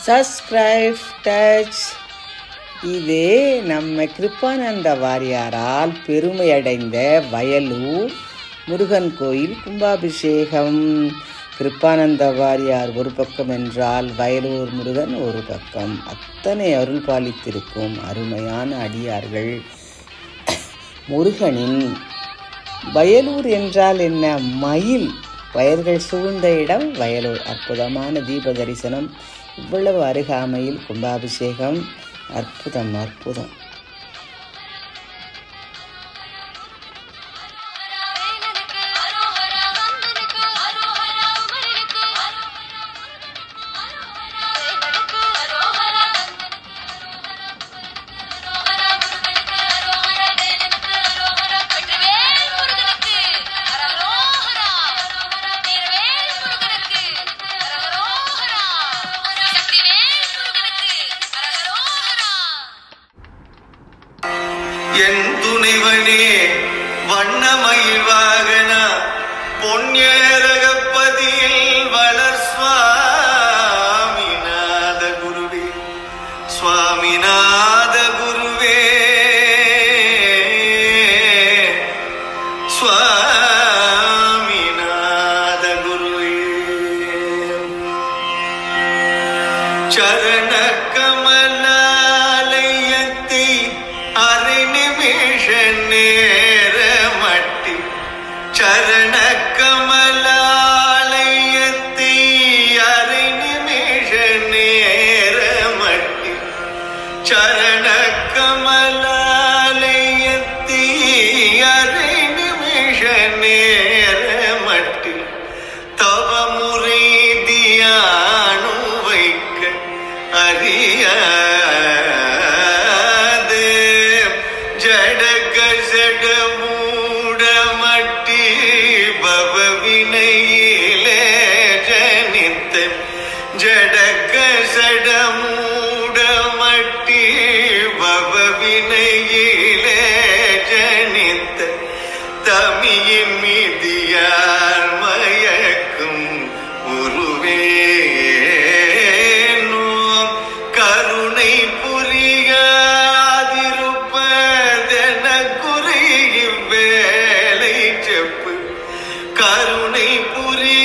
Subscribe touch. இது நம்ம கிருப்பானந்த வாரியாரால் பெருமையடைந்த வயலூர் முருகன் கோயில் கும்பாபிஷேகம். கிருப்பானந்த வாரியார் ஒரு பக்கம் என்றால் வயலூர் முருகன் ஒரு பக்கம். அத்தனை அருள் பாலித்திருக்கும் அருமையான அடியார்கள் முருகனின். வயலூர் என்றால் என்ன? மயில் வயல்கள் சூழ்ந்த இடம் வயலூர். அற்புதமான தீப தரிசனம். இவ்வளவு அருகாமையில் கும்பாபிஷேகம். அற்புதம் அற்புதம். என் துணைவனே வண்ணமயில் வாகனா பொன்னேரகப்பதியில் வளர் சுவாமிநாத குருவே, சுவாமிநாத குருவே, சுவாமிநாத குருவே. சரண கமலாலயத்தை அரை நிமிஷ நேர மட்டி, சரண கமலாலயத்தை அரை நிமிஷ நேர மட்டி, சரண கமலாலயத்தை அரை நிமிஷ நேர மட்டி, தவ முறை தியானு வைக்க அறிய ஜடகசடமூடமட்டி பவவினையிலே ஜனித்த, ஜடகசடமூடமட்டி பவவினையிலே ஜனித்த, தமியின் மீதியார் மயக்கும் உருவேனோ, கருணை புரியாதிருப்பதென குறுகி வேலை செப்பு, கருணை புரியாதிருப்பதென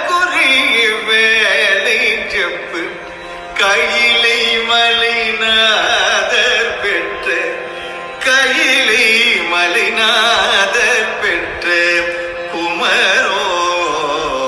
குறுகி வேலை செப்பு, கையிலை மலைநாதர் பெற்ற, கையிலை மலைநாதர்